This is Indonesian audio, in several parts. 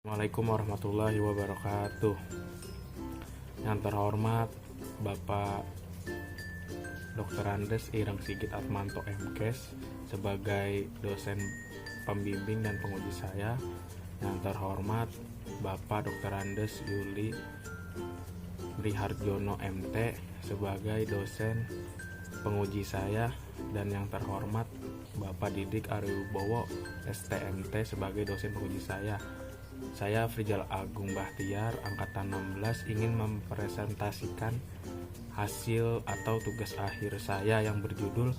Assalamualaikum warahmatullahi wabarakatuh. Yang terhormat Bapak Dr. Andes Ireng Sigit Atmanto MKes sebagai dosen pembimbing dan penguji saya. Yang terhormat Bapak Dr. Andes Yuli Briharjono MT sebagai dosen penguji saya, dan yang terhormat Bapak Didik Ariwibowo STMT sebagai dosen penguji saya. Saya Frijal Agung Bahtiar, angkatan 16, ingin mempresentasikan hasil atau tugas akhir saya yang berjudul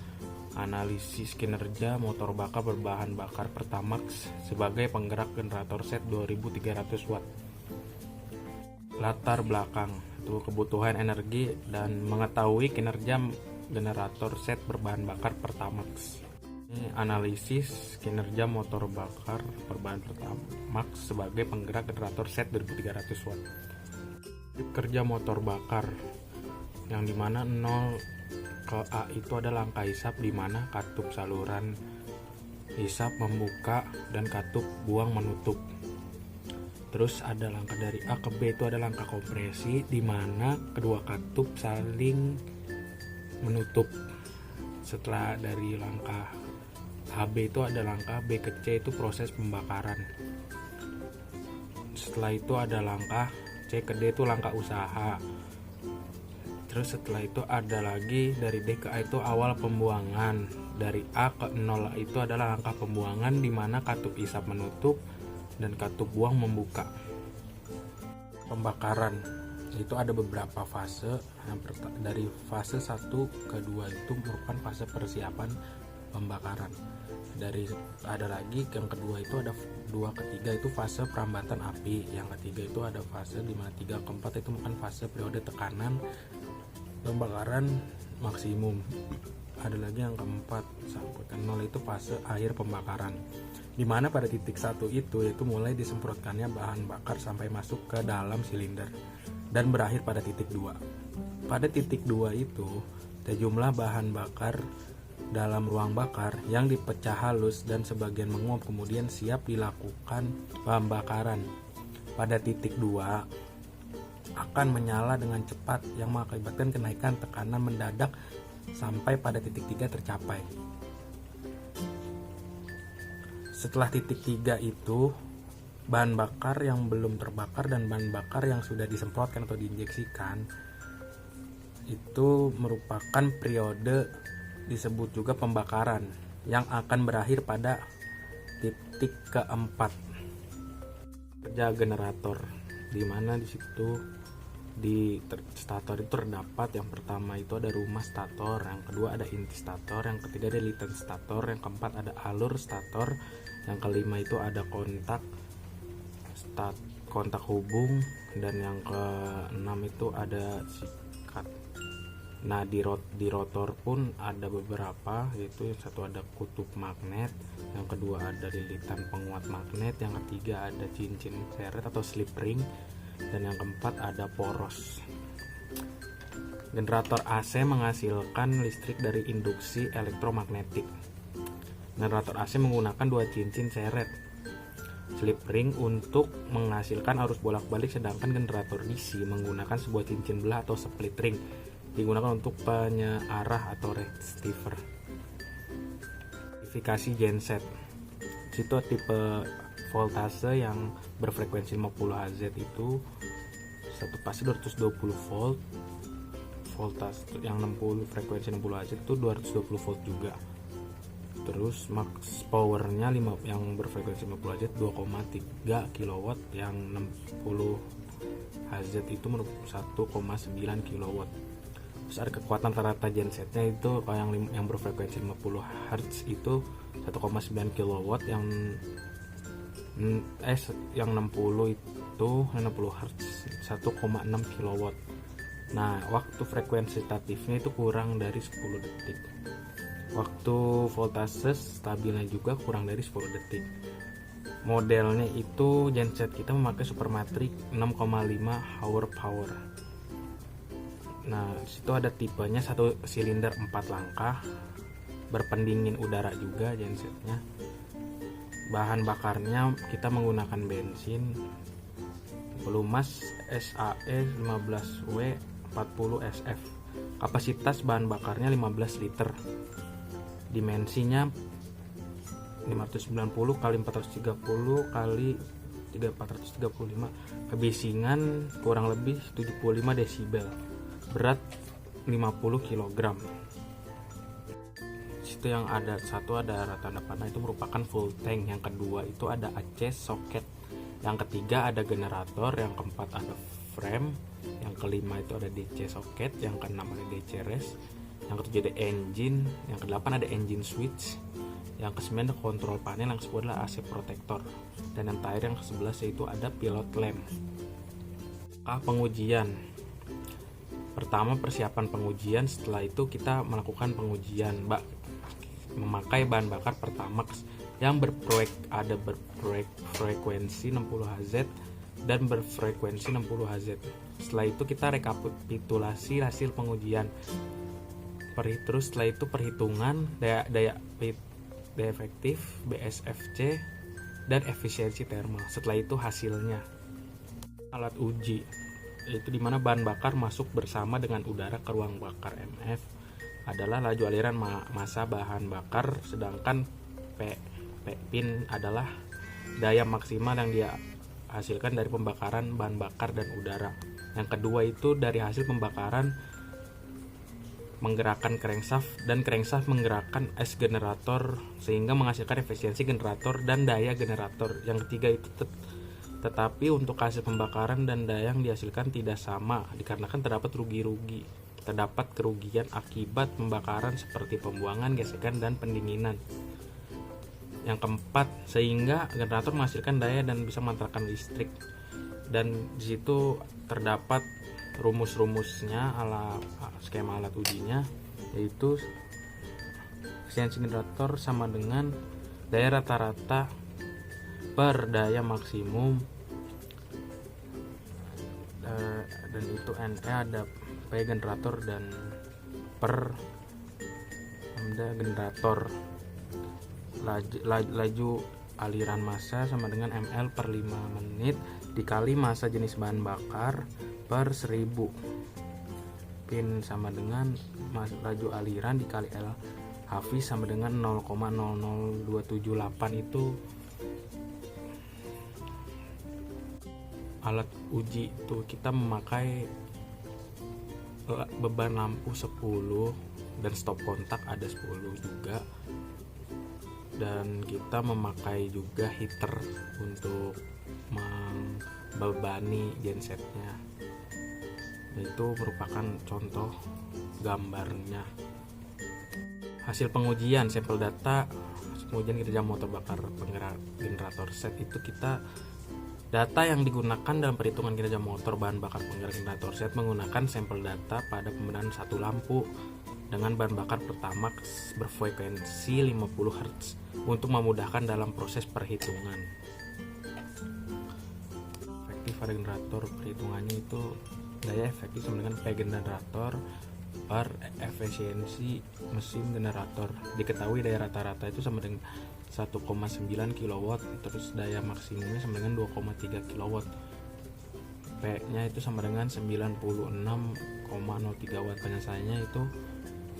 Analisis Kinerja Motor Bakar Berbahan Bakar Pertamax sebagai penggerak generator set 2300 watt. Latar belakang itu kebutuhan energi dan mengetahui kinerja generator set berbahan bakar Pertamax. Analisis kinerja motor bakar berbahan Pertamax sebagai penggerak generator set 2300 watt. Kerja motor bakar yang dimana 0 ke A itu adalah angka hisap, dimana katup saluran hisap membuka dan katup buang menutup. Terus ada langkah dari A ke B itu adalah langkah kompresi, dimana kedua katup saling menutup. Setelah dari langkah AB itu ada langkah B ke C, itu proses pembakaran. Setelah itu ada langkah C ke D, itu langkah usaha. Terus setelah itu ada lagi dari D ke A, itu awal pembuangan. Dari A ke 0 itu adalah langkah pembuangan, di mana katup hisap menutup dan katup buang membuka. Pembakaran itu ada beberapa fase. Dari fase 1 ke 2 itu merupakan fase persiapan pembakaran. Ada lagi yang kedua itu ada 2 ke 3 itu fase perambatan api. Yang ketiga itu ada fase di mana 3 ke 4 itu bukan fase periode tekanan pembakaran maksimum. Ada lagi yang keempat sampai ke 0 itu fase akhir pembakaran, di mana pada titik 1 itu yaitu mulai disemprotkannya bahan bakar sampai masuk ke dalam silinder dan berakhir pada titik 2. Pada titik 2 itu sejumlah bahan bakar dalam ruang bakar yang dipecah halus dan sebagian menguap, kemudian siap dilakukan pembakaran. Pada titik 2 akan menyala dengan cepat yang mengakibatkan kenaikan tekanan mendadak sampai pada titik 3 tercapai. Setelah titik 3 itu bahan bakar yang belum terbakar dan bahan bakar yang sudah disemprotkan atau diinjeksikan itu merupakan periode disebut juga pembakaran yang akan berakhir pada titik keempat. Kerja generator, di mana di situ di stator itu terdapat yang pertama itu ada rumah stator, yang kedua ada inti stator, yang ketiga ada liten stator, yang keempat ada alur stator, yang kelima itu ada kontak hubung, dan yang keenam itu ada sikat. Nah di rotor pun ada beberapa, yaitu yang satu ada kutub magnet, yang kedua ada lilitan penguat magnet, yang ketiga ada cincin seret atau slip ring, dan yang keempat ada poros. Generator AC menghasilkan listrik dari induksi elektromagnetik. Generator AC menggunakan 2 cincin seret slip ring untuk menghasilkan arus bolak-balik, sedangkan generator DC menggunakan sebuah cincin belah atau split ring digunakan untuk penyearah atau receiver. Verifikasi genset, situ tipe voltase yang berfrekuensi 50 Hz itu satu fase 220 volt, voltase yang 60 frekuensi 60 Hz itu 220 volt juga. Terus max powernya yang berfrekuensi 50 Hz 2,3 kW, yang 60 Hz itu merupakan 1,9 kW. Terus ada kekuatan rata gensetnya itu kalau yang berfrekuensi 50 Hz itu 1,9 kW, yang 60 itu 60 Hz 1,6 kW. Nah, waktu frekuensi statifnya itu kurang dari 10 detik. Waktu voltase stabilnya juga kurang dari 10 detik. Modelnya itu genset kita memakai Supermatrix 6,5 horsepower. Nah, situ ada tipenya 1 silinder 4 langkah, berpendingin udara juga gensetnya. Bahan bakarnya kita menggunakan bensin pelumas SAE 15W 40 SF. Kapasitas bahan bakarnya 15 liter. Dimensinya 590 kali 430 kali 435. Kebisingan kurang lebih 75 desibel. Berat 50 kg. Situ yang ada satu ada tanda panah itu merupakan full tank. Yang kedua itu ada AC soket. Yang ketiga ada generator. Yang keempat ada frame. Yang kelima itu ada DC soket. Yang keenam ada DC rest. Yang ketujuh ada engine. Yang kedelapan ada engine switch. Yang kesembilan ada kontrol panel. Yang ke-10 adalah AC protector. Dan yang terakhir yang ke-11 yaitu ada pilot lamp. Pengujian. Pertama persiapan pengujian. Setelah itu kita melakukan pengujian memakai bahan bakar Pertamax yang berfrekuensi 60 Hz dan berfrekuensi 60 Hz. Setelah itu kita rekapitulasi hasil pengujian. Terus setelah itu perhitungan daya efektif, BSFC, dan efisiensi thermal. Setelah itu hasilnya. Alat uji yaitu dimana bahan bakar masuk bersama dengan udara ke ruang bakar MF adalah laju aliran massa bahan bakar, sedangkan Pin adalah daya maksimal yang dihasilkan dari pembakaran bahan bakar dan udara. Yang kedua itu dari hasil pembakaran menggerakkan crankshaft, dan crankshaft menggerakkan es generator sehingga menghasilkan efisiensi generator dan daya generator. Yang ketiga itu tetapi untuk hasil pembakaran dan daya yang dihasilkan tidak sama dikarenakan terdapat kerugian akibat pembakaran seperti pembuangan, gesekan, dan pendinginan. Yang keempat, sehingga generator menghasilkan daya dan bisa memancarkan listrik. Dan di situ terdapat rumus-rumusnya skema alat ujinya, yaitu efisiensi generator sama dengan daya rata-rata per daya maksimum, dan itu NE ada P generator dan per lambda generator. Laju aliran massa sama dengan ml per 5 menit dikali massa jenis bahan bakar per 1000. Pin sama dengan laju aliran dikali L Hafiz sama dengan 0,00278. Itu alat uji itu kita memakai beban lampu 10 dan stop kontak ada 10 juga, dan kita memakai juga heater untuk membebani gensetnya. Itu merupakan contoh gambarnya. Hasil pengujian sampel data pengujian kinerja motor bakar penggerak generator set itu data yang digunakan dalam perhitungan kinerja motor bahan bakar penggerak generator set menggunakan sampel data pada pembenahan satu lampu dengan bahan bakar Pertamax berfrekuensi 50 Hz untuk memudahkan dalam proses perhitungan. Efektif pada generator, perhitungannya itu daya efektif sama dengan P generator per efisiensi mesin generator. Diketahui daya rata-rata itu sama dengan 1,9 kW, terus daya maksimumnya sama dengan 2,3 kW. P nya itu sama dengan 96,03 Watt. Penyelesaiannya itu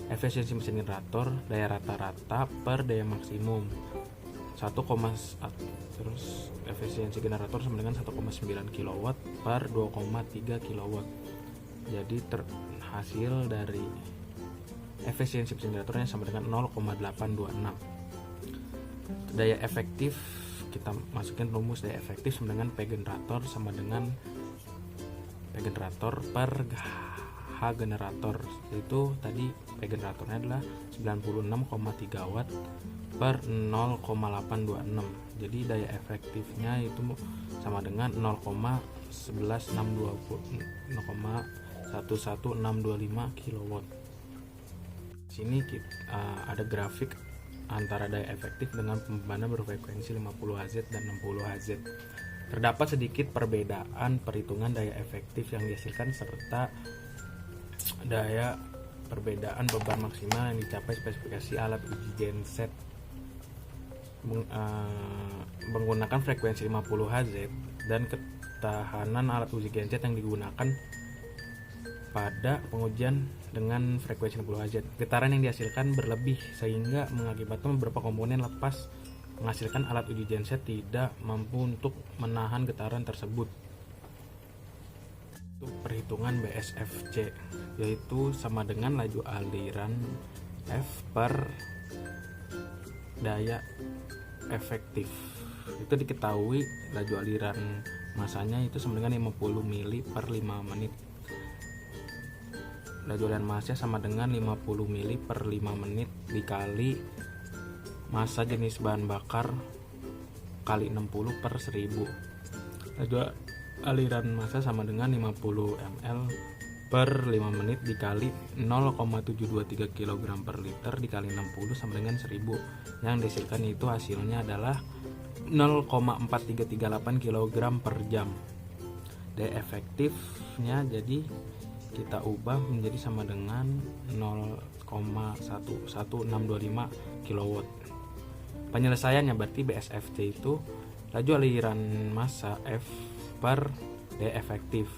efisiensi mesin generator daya rata-rata per daya maksimum 1, terus efisiensi generator sama dengan 1,9 kW per 2,3 kW. Jadi hasil dari efisiensi mesin generatornya sama dengan 0,826. Daya efektif kita masukin rumus daya efektif sama dengan P generator sama dengan P generator per H generator. Itu tadi P generatornya adalah 96,3 Watt per 0,826. Jadi daya efektifnya itu sama dengan 0,1125 kW. Sini ada grafik antara daya efektif dengan pembebanan berfrekuensi 50 Hz dan 60 Hz. Terdapat sedikit perbedaan perhitungan daya efektif yang dihasilkan serta perbedaan beban maksimal yang dicapai spesifikasi alat uji genset. menggunakan frekuensi 50 Hz dan ketahanan alat uji genset yang digunakan pada pengujian dengan frekuensi 60 Hz. Getaran yang dihasilkan berlebih sehingga mengakibatkan beberapa komponen lepas, menghasilkan alat uji genset tidak mampu untuk menahan getaran tersebut. Untuk perhitungan BSFC, yaitu sama dengan laju aliran F per daya efektif. Itu diketahui laju aliran masanya itu sama dengan 50 mili per 5 menit. Laju aliran massa sama dengan 50 mili per 5 menit dikali massa jenis bahan bakar kali 60 per 1000. Laju aliran massa sama dengan 50 ml per 5 menit dikali 0,723 kg per liter dikali 60 sama dengan 1000. Yang dihasilkan itu hasilnya adalah 0,4338 kg per jam. D efektifnya jadi kita ubah menjadi sama dengan 0,11625 kW. Penyelesaiannya berarti BSFC itu laju aliran massa F per D efektif.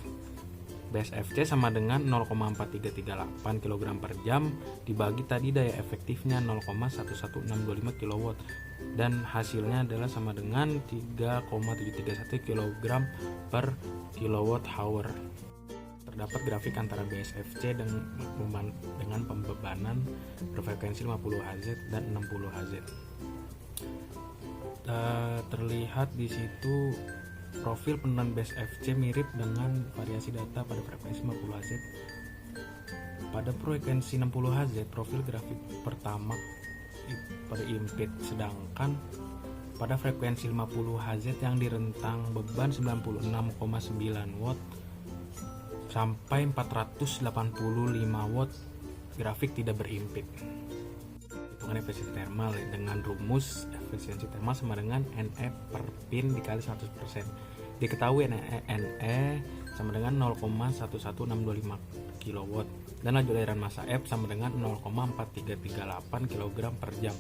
BSFC sama dengan 0,4338 kg per jam dibagi tadi daya efektifnya 0,11625 kW dan hasilnya adalah sama dengan 3,731 kg per kWh. Terdapat grafik antara BSFC dengan pembebanan berfrekuensi 50 Hz dan 60 Hz. Terlihat di situ profil penurunan BSFC mirip dengan variasi data pada frekuensi 50 Hz. Pada frekuensi 60 Hz, profil grafik pertama pada impit, sedangkan pada frekuensi 50 Hz yang di rentang beban 96,9 watt sampai 485 watt grafik tidak berimpit. Hitungan efisiensi thermal dengan rumus efisiensi thermal sama dengan NE per pin dikali 100%. Diketahui NE sama dengan 0,11625 kW dan laju aliran massa F sama dengan 0,4338 kg per jam.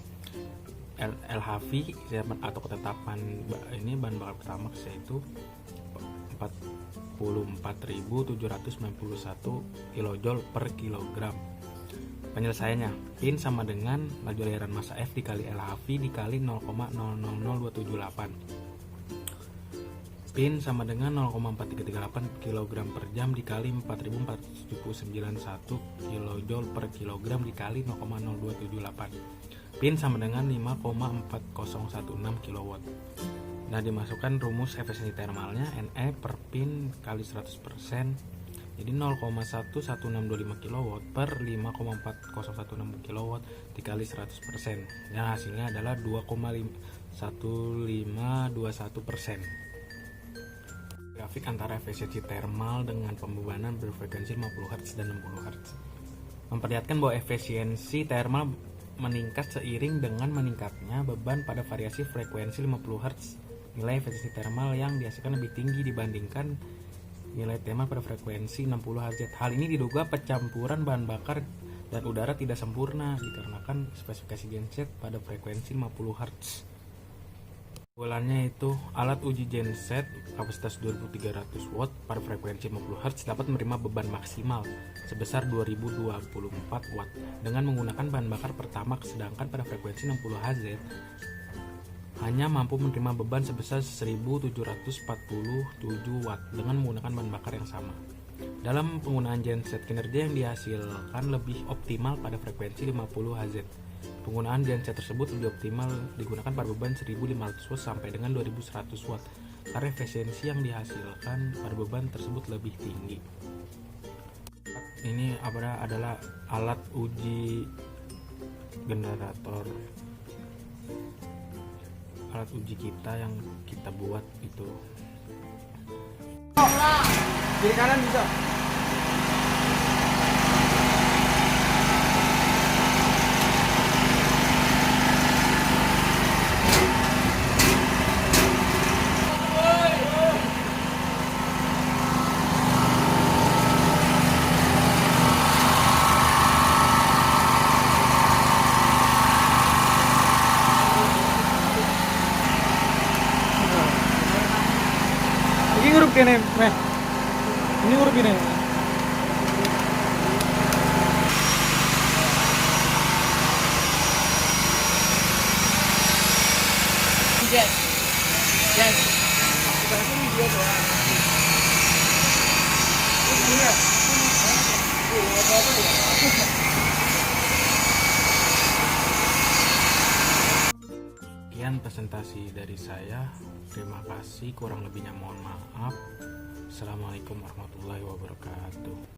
LHV atau ketetapan ini bahan bakar pertama yaitu 44.791 kJ per kilogram. Penyelesaiannya, pin sama dengan laju aliran massa F dikali LHV dikali 0,00278. Pin sama dengan 0,4338 kg per jam dikali 4.491 kJ per kilogram dikali 0,0278. Pin sama dengan 5,4016 kW. Nah, dimasukkan rumus efisiensi thermalnya NE per pin kali 100%, jadi 0,11625 kW per 5,4016 kW dikali 100%. Yang hasilnya adalah 2,1521%. Grafik antara efisiensi thermal dengan pembebanan berfrekuensi 50 Hz dan 60 Hz memperlihatkan bahwa efisiensi thermal meningkat seiring dengan meningkatnya beban pada variasi frekuensi 50 Hz. Nilai efisiensi thermal yang dihasilkan lebih tinggi dibandingkan nilai thermal pada frekuensi 60 Hz. Hal ini diduga pencampuran bahan bakar dan udara tidak sempurna dikarenakan spesifikasi genset pada frekuensi 50 Hz. Keunggulannya itu alat uji genset kapasitas 2300 watt pada frekuensi 50 Hz dapat menerima beban maksimal sebesar 2024 watt dengan menggunakan bahan bakar pertamax, sedangkan pada frekuensi 60 Hz hanya mampu menerima beban sebesar 1747 watt dengan menggunakan bahan bakar yang sama. Dalam penggunaan genset, kinerja yang dihasilkan lebih optimal pada frekuensi 50 Hz. Penggunaan genset tersebut lebih optimal digunakan pada beban 1500 watt sampai dengan 2100 watt karena efisiensi yang dihasilkan pada beban tersebut lebih tinggi. Ini adalah alat uji generator, alat uji kita yang kita buat itu. Kiri kanan bisa. ini, Meh. Ini huruf ini. Yes. Yes. Sekian presentasi dari saya. Terima kasih, kurang lebihnya mohon maaf. Assalamualaikum warahmatullahi wabarakatuh.